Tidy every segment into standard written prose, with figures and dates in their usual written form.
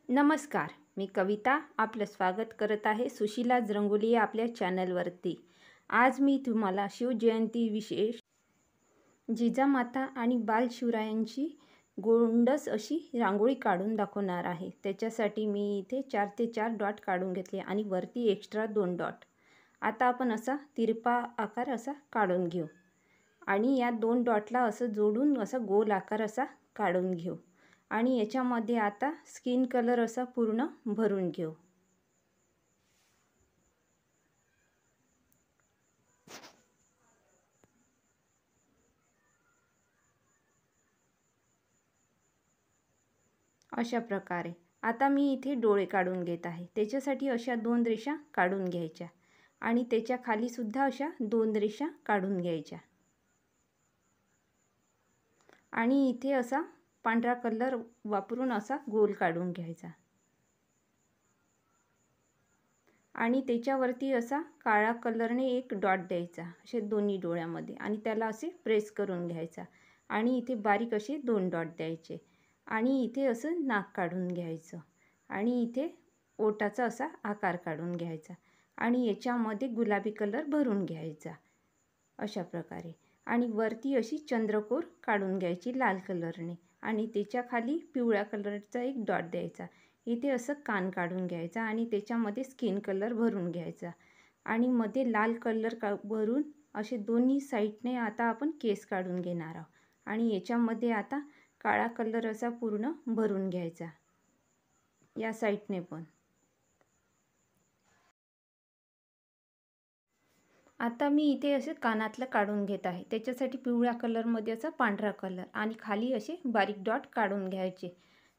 नमस्कार, मी कविता आपलं स्वागत करत आहे सुशीलाच रंगोली या आपल्या चॅनलवरती। आज मी तुम्हाला शिवजयंती विशेष जिजामाता आणि बालशिवरायांची गोंडस अशी रांगोळी काढून दाखवणार आहे। त्याच्यासाठी मी इथे 4 ते 4 डॉट काढून घेतले आणि वरती एक्स्ट्रा 2 डॉट। आता आपण असा तिरपा आकार असा काढून घेऊ आणि या 2 डॉटला असं जोडून असा गोल आकार असा काढून घेऊ आणि याच्यामध्ये आता स्किन कलर असा पूर्ण भरून घेऊ। अशा प्रकारे आता मी इथे डोळे काढून घेत आहे। त्याच्यासाठी अशा 2 रेषा काढून घ्यायच्या आणि त्याच्या खाली सुद्धा अशा 2 रेषा काढून घ्यायच्या आणि इथे असा पांढरा कलर वापरून असा गोल काढून घ्यायचा आणि त्याच्यावरती असा काळा कलरने एक डॉट द्यायचा असे दोन्ही डोळ्यामध्ये आणि त्याला असे प्रेस करून घ्यायचा आणि इथे बारीक असे 2 डॉट द्यायचे आणि इथे असं नाक काढून घ्यायचं आणि इथे ओठाचा असा आकार काढून घ्यायचा आणि याच्यामध्ये गुलाबी कलर भरून घ्यायचा अशा प्रकारे आणि वरती अशी चंद्रकोर काढून घ्यायची लाल कलरने आणि त्याच्या खाली पिवळ्या कलरचा एक डॉट द्यायचा। इथे असं कान काढून घ्यायचा आणि त्याच्यामध्ये स्किन कलर भरून घ्यायचा आणि मध्ये लाल कलर भरून असे दोन्ही साईडने आता आपण केस काढून घेणार आहोत आणि याच्यामध्ये आता काळा कलर असा पूर्ण भरून घ्यायचा या साईडने पण। आता मी इथे असे कानातलं काढून घेत आहे। त्याच्यासाठी पिवळ्या कलरमध्ये असा पांढरा कलर आणि खाली असे बारीक डॉट काढून घ्यायचे।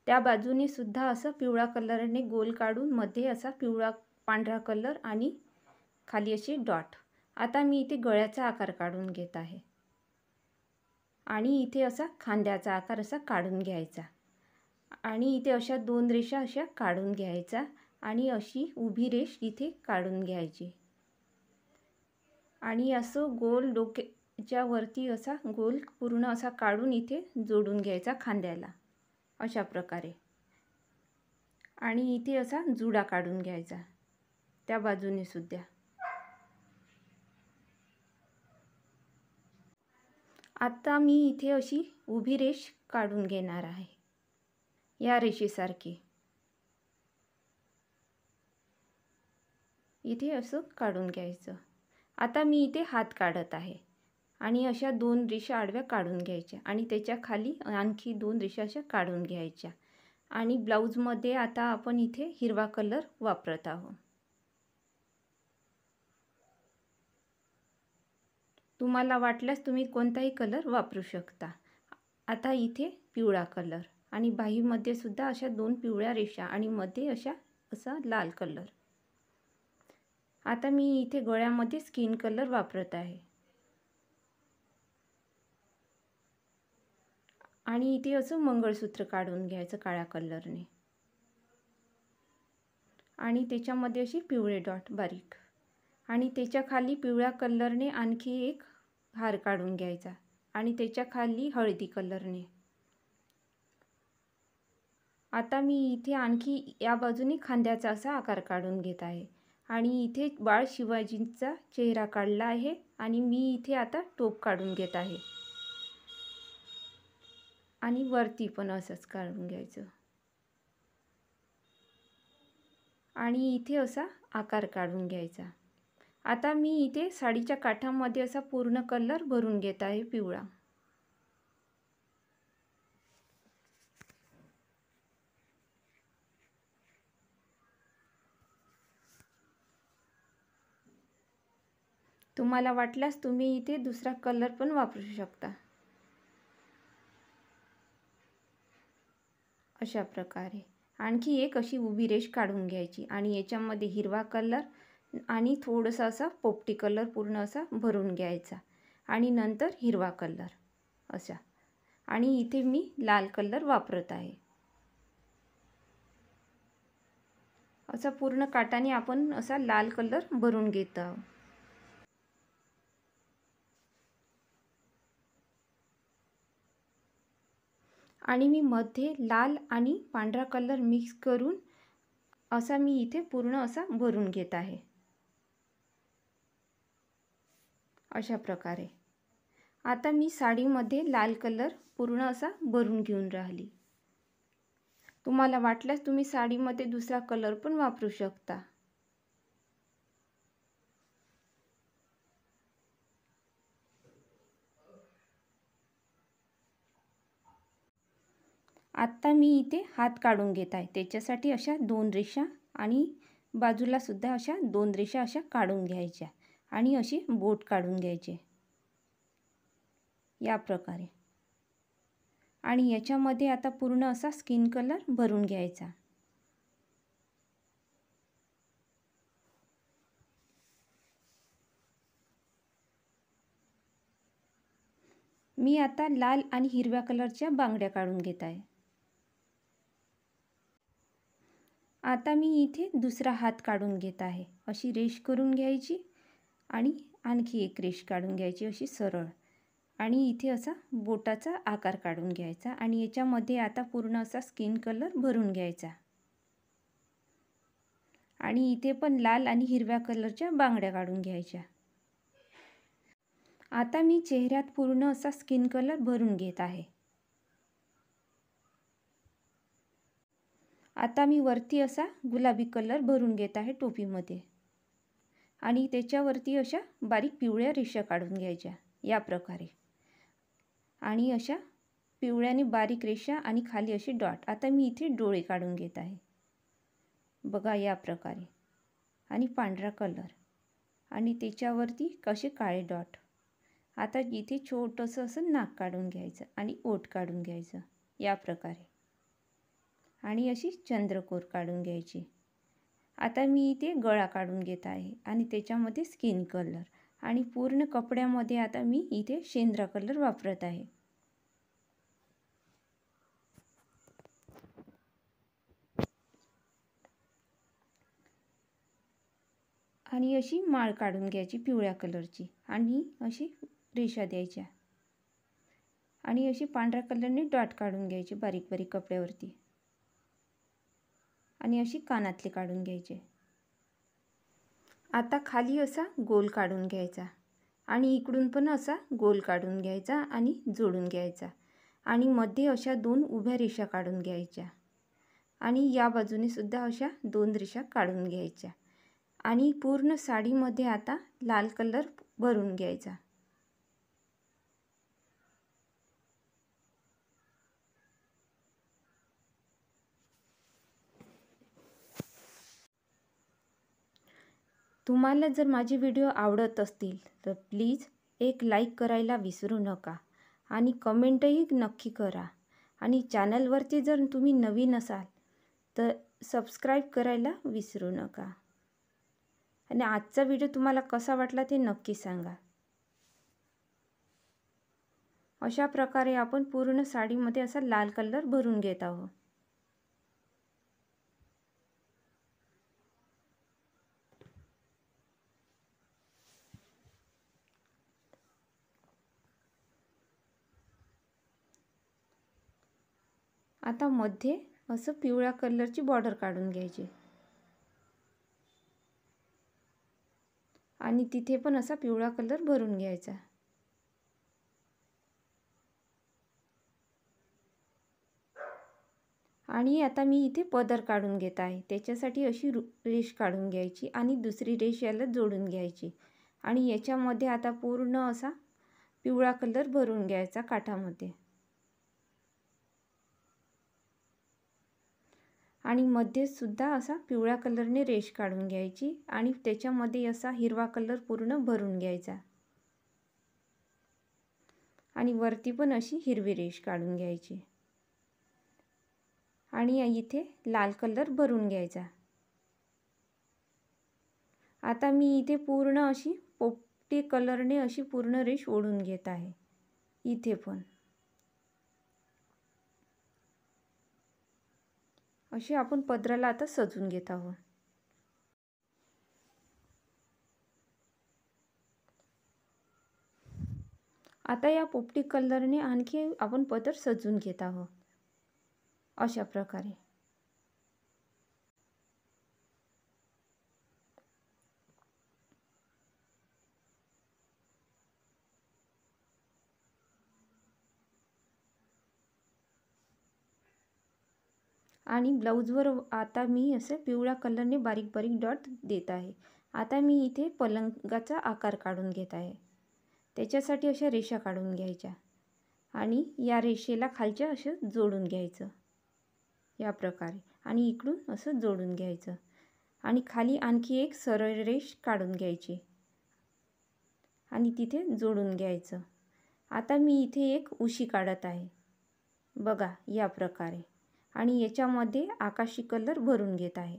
त्या बाजूने सुद्धा असं पिवळा कलरने गोल काढून मध्ये असा पिवळा पांढरा कलर आणि खाली असे डॉट। आता मी इथे गळ्याचा आकार काढून घेत आहे आणि इथे असा खांद्याचा आकार असा काढून घ्यायचा आणि इथे अशा 2 रेषा अशा काढून घ्यायचा आणि अशी उभी रेष इथे काढून घ्यायची आणि असं गोल डोक्याच्या वरती असा गोल पूर्ण असा काढून इथे जोडून घ्यायचा खांद्याला अशा प्रकारे आणि इथे असा जुडा काढून घ्यायचा त्या बाजूने सुद्धा। आता मी इथे अशी उभी रेष काढून घेणार आहे या रेषेसारखी इथे असं काढून घ्यायचं। आता मी इथे हात काढत आहे आणि अशा 2 रेषा आडव्या काढून घ्यायच्या आणि त्याच्या खाली आणखी 2 रेषा अशा काढून घ्यायच्या आणि ब्लाऊजमध्ये आता आपण इथे हिरवा कलर वापरत आहोत। तुम्हाला वाटल्यास तुम्ही कोणताही कलर वापरू शकता। आता इथे पिवळा कलर आणि बाहीमध्ये सुद्धा अशा 2 पिवळ्या रेषा आणि मध्ये असा लाल कलर। आता मी इथे गळ्यामध्ये स्किन कलर वापरत आहे आणि इथे असं मंगळसूत्र काढून घ्यायचं काळ्या कलरने आणि त्याच्यामध्ये अशी पिवळे डॉट बारीक आणि त्याच्या खाली पिवळ्या कलरने आणखी एक हार काढून घ्यायचा आणि त्याच्या खाली हळदी कलरने। आता मी इथे आणखी या बाजूने खांद्याचा असा आकार काढून घेत आहे आणि इथे बाळ शिवाजींचा चेहरा काढला आहे आणि मी इथे आता टोप काढून घेत आहे आणि वरती पण असंच काढून घ्यायचं आणि इथे असा आकार काढून घ्यायचा। आता मी इथे साडीच्या काठामध्ये असा पूर्ण कलर भरून घेत आहे पिवळा। तुम्हाला वाटल्यास तुम्ही इथे दुसरा कलर पण वापरू शकता अशा प्रकारे। आणखी एक अशी उभी रेष काढून घ्यायची आणि याच्यामध्ये हिरवा कलर आणि थोडासा असा पोपटी कलर पूर्ण असा भरून घ्यायचा आणि नंतर हिरवा कलर असा आणि इथे मी लाल कलर वापरत आहे। असा पूर्ण काठाने आपण असा लाल कलर भरून घेत आहोत। आणि मी मध्ये लाल आणि पांढरा कलर मिक्स करून असा मी इथे पूर्ण असा भरून घेत आहे। अशा प्रकारे आता मी साडीमध्ये लाल कलर पूर्ण असा भरून घेऊन राहिली। तुम्हाला वाटल्यास तुम्ही साडीमध्ये दुसरा कलर पण वापरू शकता। आता मी इथे हात काढून घेत आहे। त्याच्यासाठी अशा 2 रेषा आणि बाजूला सुद्धा अशा 2 रेषा अशा काढून घ्यायच्या आणि अशी बोट काढून घ्यायचे या प्रकारे। आणि याच्यामध्ये आता पूर्ण असा स्किन कलर भरून घ्यायचा। मी आता लाल आणि हिरव्या कलरच्या बांगड्या काढून घेत आहे। आता मी इथे दुसरा हात काढून घेत आहे। अशी रेष करून घ्यायची आणि आणखी एक रेष काढून घ्यायची अशी सरळ, आणि इथे असा बोटाचा आकार काढून घ्यायचा आणि याच्यामध्ये आता पूर्ण असा स्किन कलर भरून घ्यायचा। आणि इथे पण लाल आणि हिरव्या कलरच्या बांगड्या काढून घ्यायच्या। आता मी चेहऱ्यात पूर्ण असा स्किन कलर भरून घेत आहे। आता मी वरती असा गुलाबी कलर भरून घेत आहे टोपीमध्ये, आणि त्याच्यावरती अशा बारीक पिवळ्या रेषा काढून घ्यायच्या या प्रकारे, आणि अशा पिवळ्याने बारीक रेषा आणि खाली अशी डॉट। आता मी इथे डोळे काढून घेत आहे बघा या प्रकारे, आणि पांढरा कलर आणि त्याच्यावरती कसे काळे डॉट। आता इथे छोटंसं असं नाक काढून घ्यायचं आणि ओठ काढून घ्यायचं या प्रकारे, आणि अशी चंद्रकोर काढून घ्यायची। आता मी इथे गळा काढून घेत आहे आणि त्याच्यामध्ये स्किन कलर, आणि पूर्ण कपड्यामध्ये आता मी इथे शेंद्रा कलर वापरत आहे। आणि अशी माळ काढून घ्यायची पिवळ्या कलरची आणि अशी रेषा द्यायच्या, आणि अशी पांढऱ्या कलरने डॉट काढून घ्यायची बारीक बारीक कपड्यावरती, आणि अशी कानातले काढून घ्यायचे। आता खाली असा गोल काढून घ्यायचा आणि इकडून पण असा गोल काढून घ्यायचा आणि जोडून घ्यायचा, आणि मध्ये अशा 2 उभ्या रेषा काढून घ्यायच्या, आणि या बाजूने सुद्धा अशा 2 रेषा काढून घ्यायच्या, आणि पूर्ण साडीमध्ये आता लाल कलर भरून घ्यायचा। तुम्हाला जर माझे व्हिडिओ आवडत असतील तर प्लीज एक लाईक करायला विसरू नका, आणि कमेंटही नक्की करा, आणि चॅनलवरती जर तुम्ही नवीन असाल तर सबस्क्राईब करायला विसरू नका। आणि आजचा व्हिडिओ तुम्हाला कसा वाटला ते नक्की सांगा। अशा प्रकारे आपण पूर्ण साडीमध्ये असा लाल कलर भरून घेत आहोत। आता मध्ये असं पिवळ्या कलरची बॉर्डर काढून घ्यायची, आणि तिथे पण असा पिवळा कलर भरून घ्यायचा। आणि आता मी इथे पदर काढून घेत आहे। त्याच्यासाठी अशी रेष काढून घ्यायची आणि दुसरी रेष याला जोडून घ्यायची, आणि याच्यामध्ये आता पूर्ण असा पिवळा कलर भरून घ्यायचा काठामध्ये, आणि मध्ये सुद्धा असा पिवळ्या कलरने रेष काढून घ्यायची, आणि त्याच्यामध्ये असा हिरवा कलर पूर्ण भरून घ्यायचा, आणि वरती पण अशी हिरवी रेष काढून घ्यायची, आणि इथे लाल कलर भरून घ्यायचा। आता मी इथे पूर्ण अशी पोपटी कलरने अशी पूर्ण रेष ओढून घेत आहे इथे पण। अशी आपण पदराला आता सजून घेत आहोत। आता या पोपटी कलरने आणखी आपण पदर सजून घेत आहोत। अशा प्रकारे. आणि ब्लाऊजवर आता मी असं पिवळ्या कलरने बारीक बारीक डॉट देत आहे. आता मी इथे पलंगाचा आकार काढून घेत आहे. त्याच्यासाठी अशा रेषा काढून घ्यायच्या आणि या रेषेला खालच्या असं जोडून घ्यायचं या प्रकारे आणि इकडून असं जोडून घ्यायचं आणि खाली आणखी एक सरळ रेष काढून घ्यायची आणि तिथे जोडून घ्यायचं. आता मी इथे एक उशी काढत आहे बघा या प्रकारे आणि याच्यामध्ये आकाशी कलर भरून घेत आहे.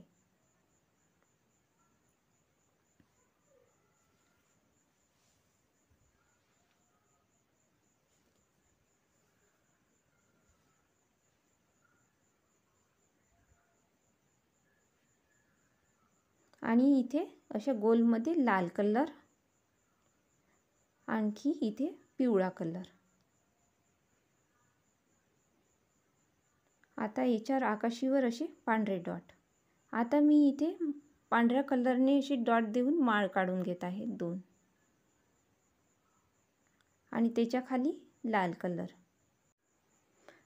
आणि इथे अशा गोलमध्ये लाल कलर, आणखी इथे पिवळा कलर. आता याच्यावर आकाशीवर असे पांढरे डॉट. आता मी इथे पांढऱ्या कलरने असे डॉट देऊन माळ काढून घेत आहे 2 आणि त्याच्या खाली लाल कलर.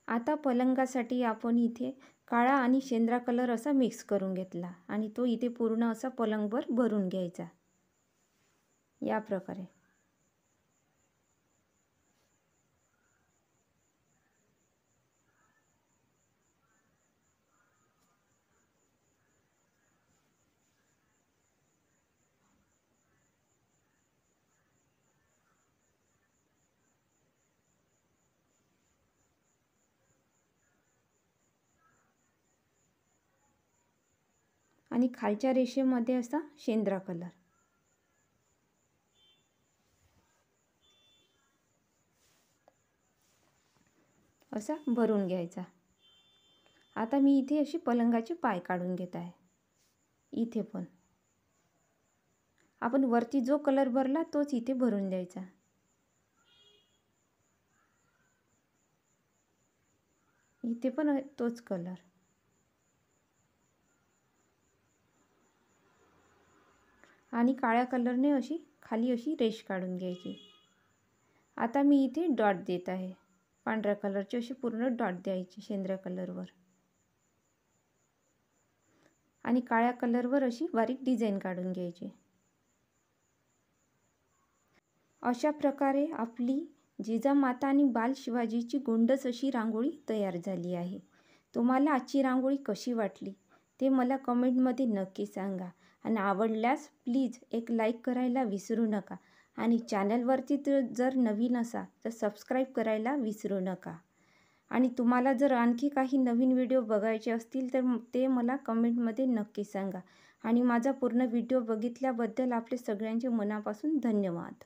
आता पलंगासाठी आपण इथे काळा आणि शेंद्रा कलर असा मिक्स करून घेतला आणि तो इथे पूर्ण असा पलंगभर भरून घ्यायचा या प्रकारे. आणि खालच्या रेषेमध्ये असा शेंद्रा कलर असा भरून घ्यायचा. आता मी इथे अशी पलंगाचे पाय काढून घेत आहे. इथे पण आपण वरती जो कलर भरला तोच इथे भरून द्यायचा. इथे पण तोच कलर आणि काळ्या कलरने अशी खाली अशी रेष काढून घ्यायची. आता मी इथे डॉट देत आहे. पांढऱ्या कलरचे असे पूर्ण डॉट द्यायचे शेंद्र्या कलरवर आणि काळ्या कलरवर अशी बारीक डिझाईन काढून घ्यायची. अशा प्रकारे आपली जिजामाता आणि बाल शिवाजीची गोंडस अशी रांगोळी तयार झाली आहे. तुम्हाला आजची रांगोळी कशी वाटली ते मला कमेंटमध्ये नक्की सांगा आणि आवडल्यास प्लीज एक लाईक करायला विसरू नका आणि चॅनलवरती जर नवीन असाल तर सबस्क्राईब करायला विसरू नका. आणि तुम्हाला जर आणखी काही नवीन व्हिडिओ बघायचे असतील तर ते मला कमेंटमध्ये नक्की सांगा आणि माझा पूर्ण व्हिडिओ बघितल्याबद्दल आपले सगळ्यांचे मनापासून धन्यवाद.